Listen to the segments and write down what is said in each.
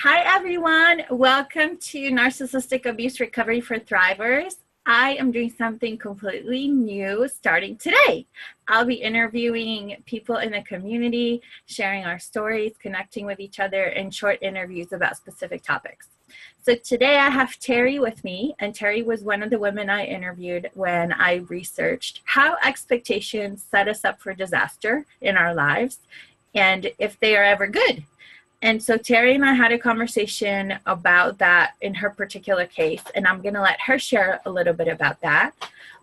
Hi, everyone. Welcome to Narcissistic Abuse Recovery for Thrivers. I am doing something completely new starting today. I'll be interviewing people in the community, sharing our stories, connecting with each other, and short interviews about specific topics. So today I have Terry with me, and Terry was one of the women I interviewed when I researched how expectations set us up for disaster in our lives and if they are ever good. And so Terry and I had a conversation about that in her particular case, and I'm going to let her share a little bit about that.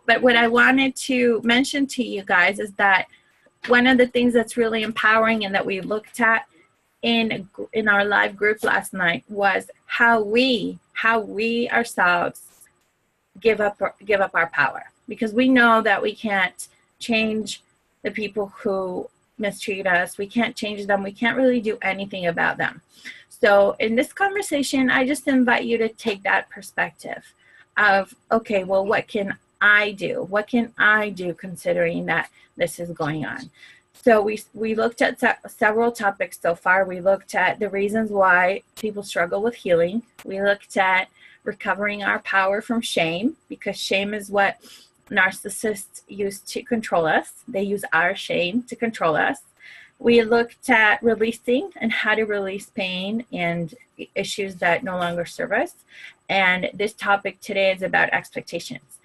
But what I wanted to mention to you guys is that one of the things that's really empowering and that we looked at in our live group last night was how we ourselves give up our power, because we know that we can't change the people who mistreat us. We can't change them. We can't really do anything about them. So in this conversation, I just invite you to take that perspective of, okay, well, what can I do? What can I do considering that this is going on? So we looked at several topics so far. We looked at the reasons why people struggle with healing. We looked at recovering our power from shame, because shame is what narcissists use to control us. They use our shame to control us. We looked at releasing and how to release pain and issues that no longer serve us. And this topic today is about expectations.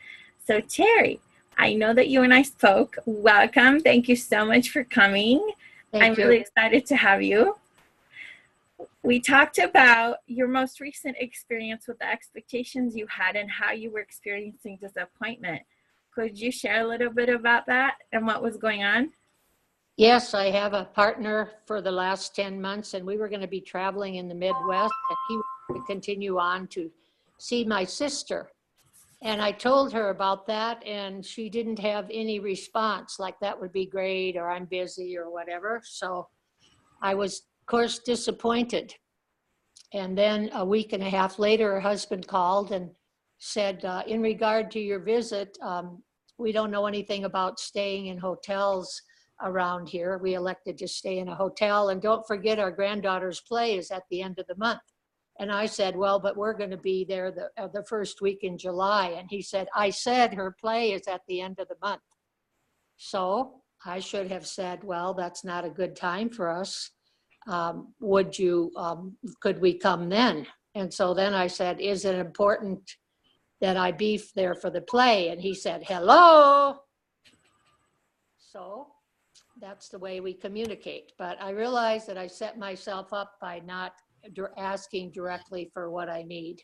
So Terry, I know that you and I spoke. Welcome. Thank you so much for coming. I'm really excited to have you. We talked about your most recent experience with the expectations you had and how you were experiencing disappointment. Could you share a little bit about that and what was going on? Yes, I have a partner for the last 10 months, and we were going to be traveling in the Midwest, and he would continue on to see my sister. And I told her about that, and she didn't have any response, like that would be great, or I'm busy, or whatever. So I was, of course, disappointed. And then a week and a half later, her husband called and said, in regard to your visit, we don't know anything about staying in hotels around here. We elected to stay in a hotel, and don't forget our granddaughter's play is at the end of the month. And I said, well, but we're going to be there the first week in July. And he said, I said her play is at the end of the month. So I should have said, well, that's not a good time for us. Could we come then? And so then I said, is it important that I be there for the play? And he said, hello. So that's the way we communicate. But I realized that I set myself up by not asking directly for what I need.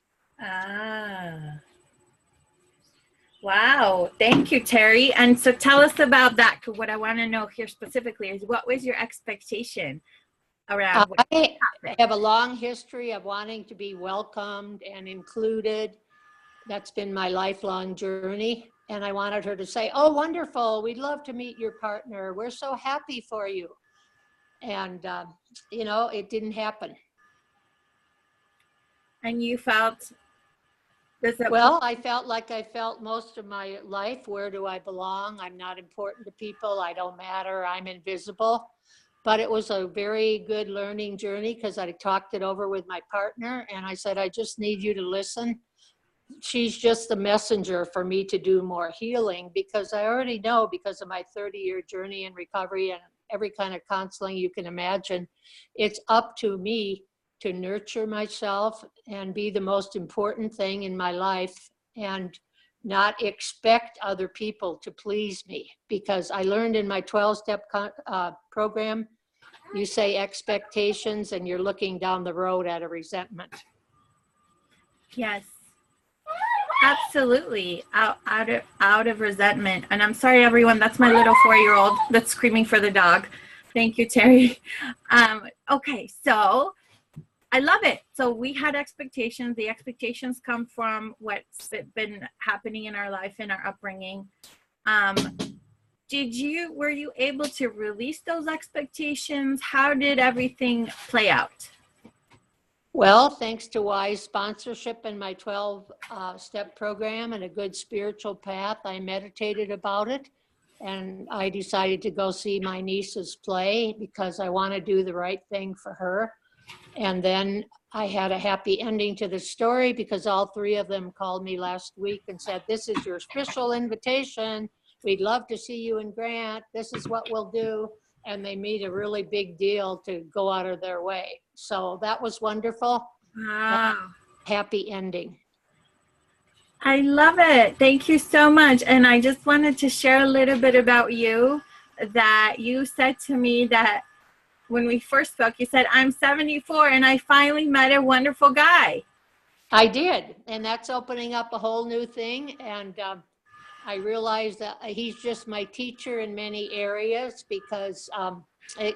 Wow. Thank you, Terry. And so tell us about that. What I want to know here specifically is, what was your expectation around? I have a long history of wanting to be welcomed and included. That's been my lifelong journey. And I wanted her to say, oh, wonderful. We'd love to meet your partner. We're so happy for you. And, it didn't happen. And you felt? Well, I felt like I felt most of my life. Where do I belong? I'm not important to people. I don't matter. I'm invisible. But it was a very good learning journey, because I talked it over with my partner, and I said, I just need you to listen. She's just the messenger for me to do more healing, because I already know, because of my 30-year journey in recovery and every kind of counseling you can imagine, it's up to me to nurture myself and be the most important thing in my life, and not expect other people to please me. Because I learned in my 12-step program, you say expectations and you're looking down the road at a resentment. Yes, absolutely. Out of resentment. And I'm sorry, everyone, that's my little 4-year-old that's screaming for the dog. Thank you, Terry. Okay, so I love it. So we had expectations. The expectations come from what's been happening in our life, in our upbringing. Were you able to release those expectations? How did everything play out? Well, thanks to wise sponsorship in my 12-step program and a good spiritual path, I meditated about it, and I decided to go see my niece's play, because I want to do the right thing for her. And then I had a happy ending to the story because all three of them called me last week and said, this is your official invitation. We'd love to see you in Grant. This is what we'll do. And they made a really big deal to go out of their way. So that was wonderful. Wow. Happy ending. I love it. Thank you so much. And I just wanted to share a little bit about you, that you said to me that when we first spoke, you said, I'm 74 and I finally met a wonderful guy. I did. And that's opening up a whole new thing. And I realized that he's just my teacher in many areas because,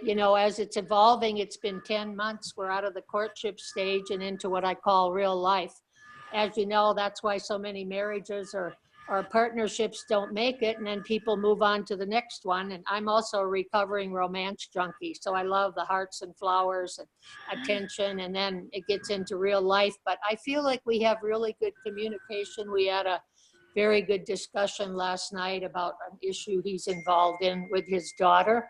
you know, as it's evolving, it's been 10 months. We're out of the courtship stage and into what I call real life. As you know, that's why so many marriages or partnerships don't make it, and then people move on to the next one. And I'm also a recovering romance junkie, so I love the hearts and flowers and attention, and then it gets into real life. But I feel like we have really good communication. We had a very good discussion last night about an issue he's involved in with his daughter.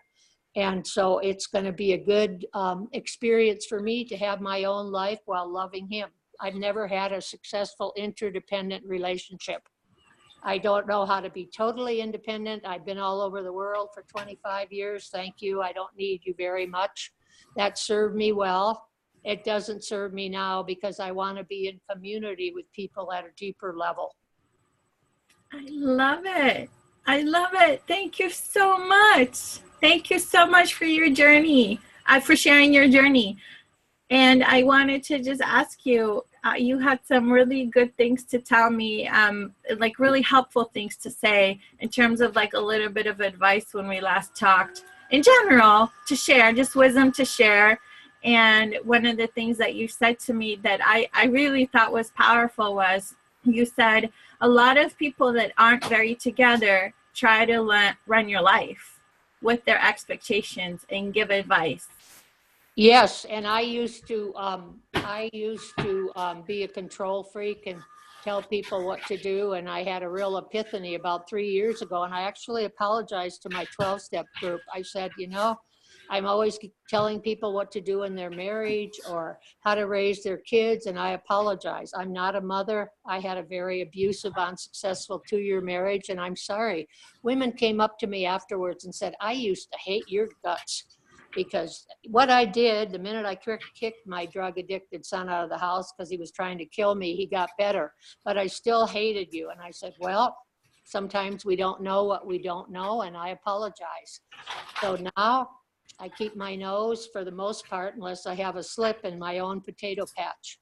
And so it's going to be a good experience for me to have my own life while loving him. I've never had a successful interdependent relationship. I don't know how to be totally independent. I've been all over the world for 25 years. Thank you. I don't need you very much. That served me well. It doesn't serve me now because I want to be in community with people at a deeper level. I love it. I love it. Thank you so much. Thank you so much for your journey, for sharing your journey. And I wanted to just ask you, you had some really good things to tell me, like really helpful things to say in terms of like a little bit of advice when we last talked in general to share, just wisdom to share. And one of the things that you said to me that I really thought was powerful was you said a lot of people that aren't very together try to run your life with their expectations and give advice. Yes, and I used to be a control freak and tell people what to do. And I had a real epiphany about 3 years ago. And I actually apologized to my 12-step group. I said, you know, I'm always telling people what to do in their marriage or how to raise their kids. And I apologize. I'm not a mother. I had a very abusive, unsuccessful 2-year marriage. And I'm sorry. Women came up to me afterwards and said, I used to hate your guts. Because what I did, the minute I kicked my drug-addicted son out of the house because he was trying to kill me, he got better. But I still hated you. And I said, well, sometimes we don't know what we don't know, and I apologize. So now I keep my nose for the most part, unless I have a slip in my own potato patch.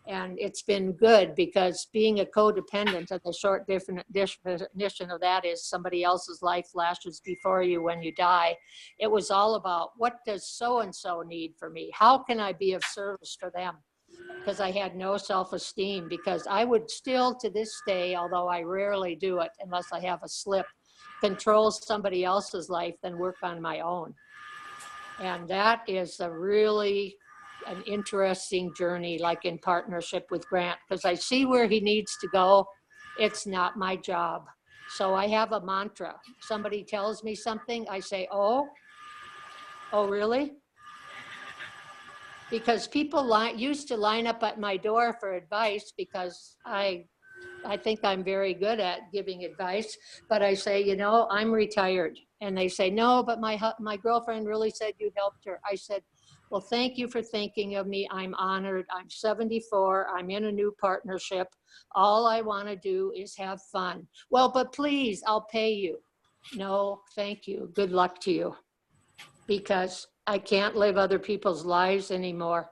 And it's been good because being a codependent, and the short definition of that is somebody else's life flashes before you when you die. It was all about, what does so-and-so need for me? How can I be of service for them? Because I had no self-esteem, because I would still to this day, although I rarely do it unless I have a slip, control somebody else's life than work on my own. And that is a really an interesting journey, like in partnership with Grant, because I see where he needs to go. It's not my job. So I have a mantra. Somebody tells me something, I say, oh really? Because people used to line up at my door for advice because I think I'm very good at giving advice, but I say, you know, I'm retired. And they say, no, but my girlfriend really said you helped her. I said, well, thank you for thinking of me. I'm honored. I'm 74. I'm in a new partnership. All I want to do is have fun. Well, but please, I'll pay you. No, thank you. Good luck to you. Because I can't live other people's lives anymore.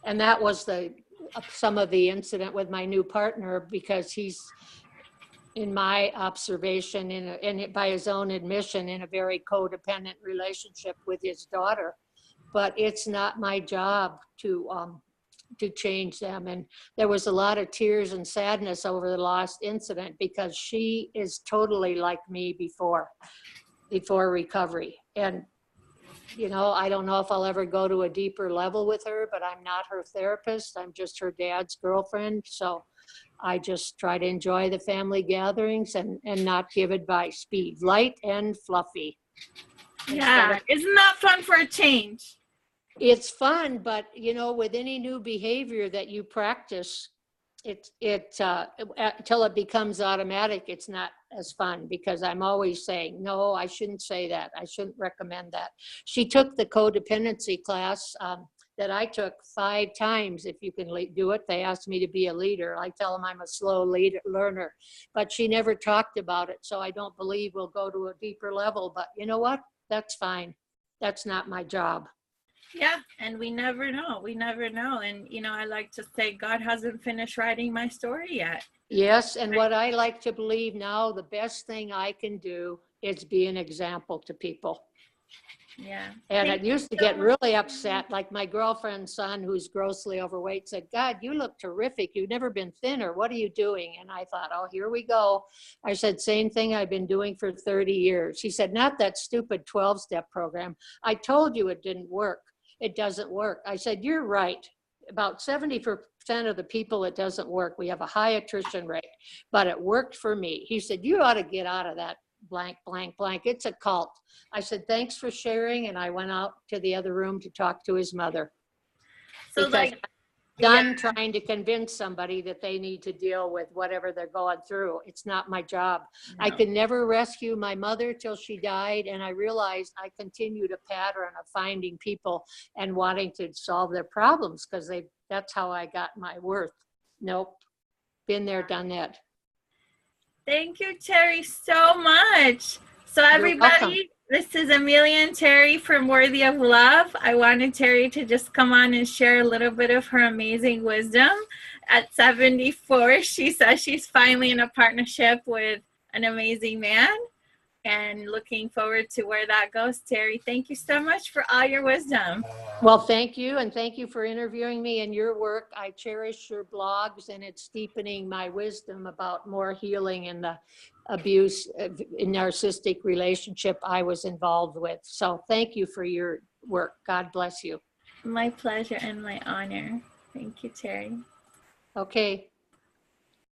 And that was some of the incident with my new partner, because he's, in my observation, and by his own admission, in a very codependent relationship with his daughter. But it's not my job to change them. And there was a lot of tears and sadness over the last incident, because she is totally like me before recovery. And, you know, I don't know if I'll ever go to a deeper level with her, but I'm not her therapist. I'm just her dad's girlfriend. So I just try to enjoy the family gatherings and not give advice. Be light and fluffy. Yeah, isn't that fun for a change? It's fun, but you know, with any new behavior that you practice, until it becomes automatic, it's not as fun because I'm always saying, no, I shouldn't say that. I shouldn't recommend that. She took the codependency class that I took 5 times. If you can do it, they asked me to be a leader. I tell them I'm a slow learner, but she never talked about it. So I don't believe we'll go to a deeper level, but you know what? That's fine. That's not my job. Yeah, and we never know. We never know. And, you know, I like to say God hasn't finished writing my story yet. Yes, and what I like to believe now, the best thing I can do is be an example to people. Yeah. And I used to get really upset, like my girlfriend's son, who's grossly overweight, said, God, you look terrific. You've never been thinner. What are you doing? And I thought, oh, here we go. I said, same thing I've been doing for 30 years. She said, not that stupid 12-step program. I told you it didn't work. It doesn't work. I said, you're right. About 70% of the people, it doesn't work. We have a high attrition rate, but it worked for me. He said, you ought to get out of that blank, blank, blank. It's a cult. I said, thanks for sharing. And I went out to the other room to talk to his mother. So because like, done trying to convince somebody that they need to deal with whatever they're going through. It's not my job. No. I could never rescue my mother till she died. And I realized I continued a pattern of finding people and wanting to solve their problems because that's how I got my worth. Nope. Been there, done that. Thank you, Terry, so much. So everybody, this is Amelia and Terry from Worthy of Love. I wanted Terry to just come on and share a little bit of her amazing wisdom. At 74, she says she's finally in a partnership with an amazing man and looking forward to where that goes. Terry, thank you so much for all your wisdom. Well, thank you. And thank you for interviewing me and your work. I cherish your blogs and it's deepening my wisdom about more healing in the abuse in narcissistic relationship I was involved with. So thank you for your work. God bless you. My pleasure and my honor. Thank you, Terry. Okay.